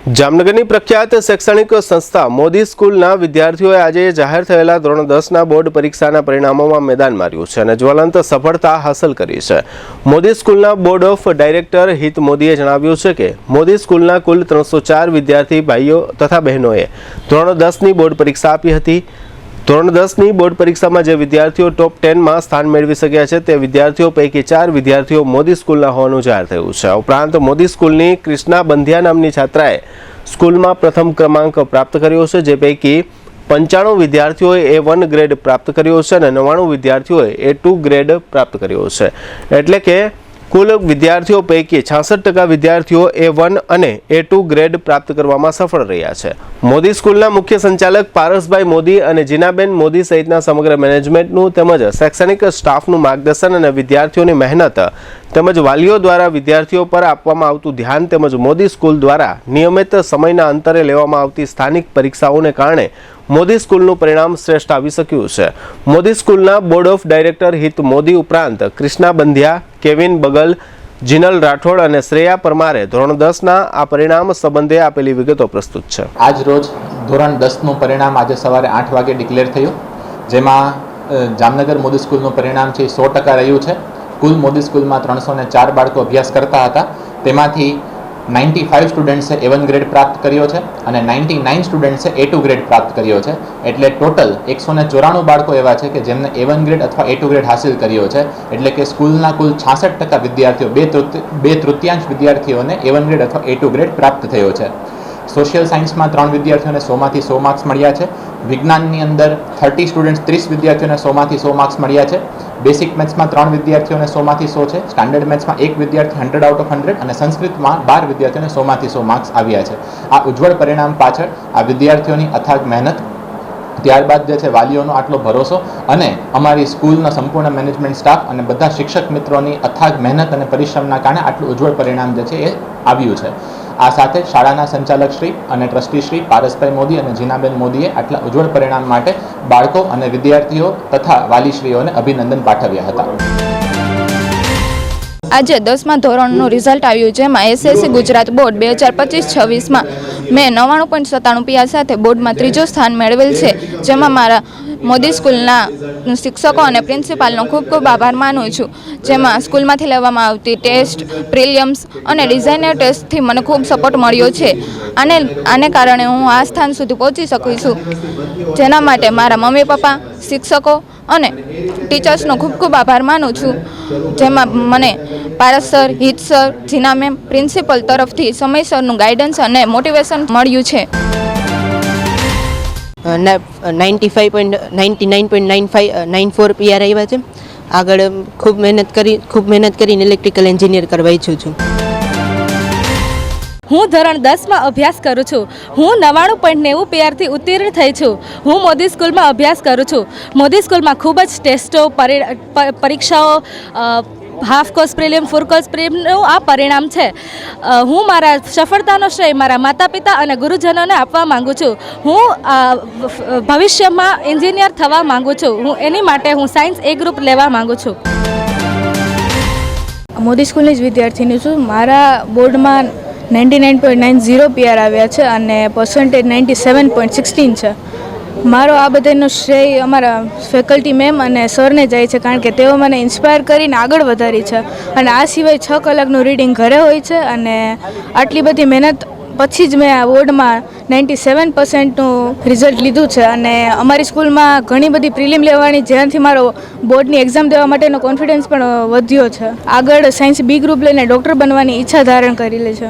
જામનગરની પ્રખ્યાત શૈક્ષણિક સંસ્થા મોદી સ્કૂલના વિદ્યાર્થીઓએ આજે જાહેર થયેલા ધોરણ 10ના બોર્ડ પરીક્ષાના પરિણામોમાં મેદાન માર્યું છે અને જ્વલંત સફળતા હાંસલ કરી છે। મોદી સ્કૂલના બોર્ડ ઓફ ડાયરેક્ટર હિત મોદીએ જણાવ્યું છે કે મોદી સ્કૂલના કુલ 304 વિદ્યાર્થી ભાઈઓ તથા બહેનોએ ધોરણ 10ની બોર્ડ પરીક્ષા આપી હતી। ધોરણ 10ની બોર્ડ પરીક્ષામાં જે વિદ્યાર્થીઓ ટોપ 10માં સ્થાન મેળવી શક્યા છે તે વિદ્યાર્થીઓ પૈકી 4 વિદ્યાર્થીઓ મોદી સ્કૂલના હોવાનું જાહેર થયું છે। ઉપરાંત મોદી સ્કૂલની કૃષ્ણા બંધિયા નામની છાત્રાએ સ્કૂલમાં પ્રથમ ક્રમાંક પ્રાપ્ત કર્યો છે, જે પૈકી 95 વિદ્યાર્થીઓએ A1 ગ્રેડ પ્રાપ્ત કર્યો છે અને 99 વિદ્યાર્થીઓએ A2 ગ્રેડ પ્રાપ્ત કર્યો છે। એટલે કે કુલ વિદ્યાર્થીઓ પૈકી 66% વિદ્યાર્થીઓ A1 અને A2 ગ્રેડ પ્રાપ્ત કરવામાં સફળ રહ્યા છે। મોદી સ્કૂલના મુખ્ય સંચાલક પારસભાઈ મોદી અને જીનાબેન મોદી સહિતના સમગ્ર મેનેજમેન્ટનું તેમજ શૈક્ષણિક સ્ટાફનું માર્ગદર્શન અને વિદ્યાર્થીઓની મહેનત તેમજ વાલીઓ દ્વારા વિદ્યાર્થીઓ પર આપવામાં આવતું ધ્યાન તેમજ મોદી સ્કૂલ દ્વારા નિયમિત સમયના અંતરે લેવામાં આવતી સ્થાનિક પરીક્ષાઓને કારણે મોદી સ્કૂલનું પરિણામ શ્રેષ્ઠ આવી શક્યું છે। મોદી સ્કૂલના બોર્ડ ઓફ ડાયરેક્ટર હિત મોદી ઉપરાંત કૃષ્ણા બંધિયા, કેવિન બગલ, જીનલ રાઠોડ અને શ્રેયા પરમારે ધોરણ 10ના આ પરિણામ સંબંધે આપેલી વિગતો પ્રસ્તુત છે। આજ રોજ ધોરણ 10નું પરિણામ આજે સવારે 8 વાગે ડિક્લેર થયું, જેમાં જામનગર મોદી સ્કૂલનું પરિણામ છે 100% રહ્યું છે। કુલ મોદી સ્કૂલમાં 304 બાળકો અભ્યાસ કરતા હતા, તેમાંથી 95 સ્ટુડન્ટ્સે A1 ગ્રેડ પ્રાપ્ત કર્યો છે અને 99 સ્ટુડન્ટ્સે A2 ગ્રેડ પ્રાપ્ત કર્યો છે। એટલે ટોટલ 194 બાળકો એવા છે કે જેમને A1 ગ્રેડ અથવા A2 ગ્રેડ હાંસિલ કર્યો છે। એટલે કે સ્કૂલના કુલ 66% વિદ્યાર્થીઓ, બે તૃતીયાંશ વિદ્યાર્થીઓને A1 ગ્રેડ અથવા A2 ગ્રેડ પ્રાપ્ત થયો છે। સોશિયલ સાયન્સમાં 3 વિદ્યાર્થીઓને 100માંથી 100 માર્ક્સ મળ્યા છે। વિજ્ઞાનની અંદર 30 સ્ટુડન્ટ્સ 30 વિદ્યાર્થીઓને 100માંથી 100 માર્ક્સ મળ્યા છે। બેસિક મેથ્સમાં 3 વિદ્યાર્થીઓને 100માંથી 100 છે। સ્ટાન્ડર્ડ મેથ્સમાં 1 વિદ્યાર્થી 100 આઉટ ઓફ 100 અને સંસ્કૃતમાં 12 વિદ્યાર્થીઓને 100માંથી 100 માર્ક્સ આવ્યા છે। આ ઉજ્જવળ પરિણામ પાછળ આ વિદ્યાર્થીઓની અથાગ મહેનત, ત્યારબાદ જે છે વાલીઓનો આટલો ભરોસો અને અમારી સ્કૂલનો સંપૂર્ણ મેનેજમેન્ટ સ્ટાફ અને બધા શિક્ષક મિત્રોની અથાગ મહેનત અને પરિશ્રમના કારણે આટલું ઉજ્જવળ પરિણામ જે છે એ આવ્યું છે। આ સાથે શાળાના સંચાલક શ્રી અને ટ્રસ્ટી શ્રી પારસભાઈ મોદી અને જીનાબેન મોદીએ આટલા ઉજ્જવળ પરિણામ માટે બાળકો અને વિદ્યાર્થીઓ તથા વાલીશ્રીઓને અભિનંદન પાઠવ્યા હતા। આજે 10મા ધોરણનું રિઝલ્ટ આવ્યું, જેમાં એસએસસી ગુજરાત બોર્ડ 2025-26માં મેં 99.97 PR સાથે બોર્ડમાં ત્રીજું સ્થાન મેળવેલ છે। જેમાં મારા મોદી સ્કૂલના શિક્ષકો અને પ્રિન્સિપાલનો ખૂબ ખૂબ આભાર માનું છું। જેમાં સ્કૂલમાંથી લેવામાં આવતી ટેસ્ટ, પ્રિલિયમ્સ અને ડિઝાઇનર ટેસ્ટથી મને ખૂબ સપોર્ટ મળ્યો છે। આને કારણે હું આ સ્થાન સુધી પહોંચી શકું છું, જેના માટે મારા મમ્મી પપ્પા, શિક્ષકો અને ટીચર્સનો ખૂબ ખૂબ આભાર માનું છું। જેમાં મને પારસ સર, હિત સર, જીના મેમ, પ્રિન્સિપલ તરફથી સમયસરનું ગાઈડન્સ અને મોટિવેશન મળ્યું છે। 99.94 PR આવ્યા છે। આગળ ખૂબ મહેનત કરીને ઇલેક્ટ્રિકલ એન્જિનિયર કરવા ઈચ્છું છું। હું ધોરણ 10માં અભ્યાસ કરું છું। હું 99.90 PRથી ઉત્તીર્ણ થઈ છું। હું મોદી સ્કૂલમાં અભ્યાસ કરું છું। મોદી સ્કૂલમાં ખૂબ જ ટેસ્ટો, પરીક્ષાઓ, હાફ કોર્સ પ્રિલિયમ, ફૂલ કોર્સ પ્રિલિયમનું આ પરિણામ છે। હું મારા સફળતાનો શ્રેય મારા માતા પિતા અને ગુરુજનોને આપવા માગું છું। હું ભવિષ્યમાં એન્જિનિયર થવા માગું છું। એની માટે હું સાયન્સ A ગ્રુપ લેવા માગું છું। મોદી સ્કૂલની જ વિદ્યાર્થીની છું। મારા બોર્ડમાં 99.90 PR આવ્યા છે અને પર્સન્ટેજ 97.16 છે। મારો આ બધાનો શ્રેય અમારા ફેકલ્ટી મેમ અને સરને જાય છે, કારણ કે તેઓ મને ઇન્સ્પાયર કરીને આગળ વધારી છે। અને આ સિવાય 6 કલાકનું રીડિંગ ઘરે હોય છે અને આટલી બધી મહેનત પછી જ મેં આ બોર્ડમાં 97%નું રિઝલ્ટ લીધું છે। અને અમારી સ્કૂલમાં ઘણી બધી પ્રિલિમ લેવાની, જેનાથી મારો બોર્ડની એક્ઝામ દેવા માટેનો કોન્ફિડન્સ પણ વધ્યો છે। આગળ સાયન્સ B ગ્રુપ લઈને ડૉક્ટર બનવાની ઈચ્છા ધારણ કરેલી છે।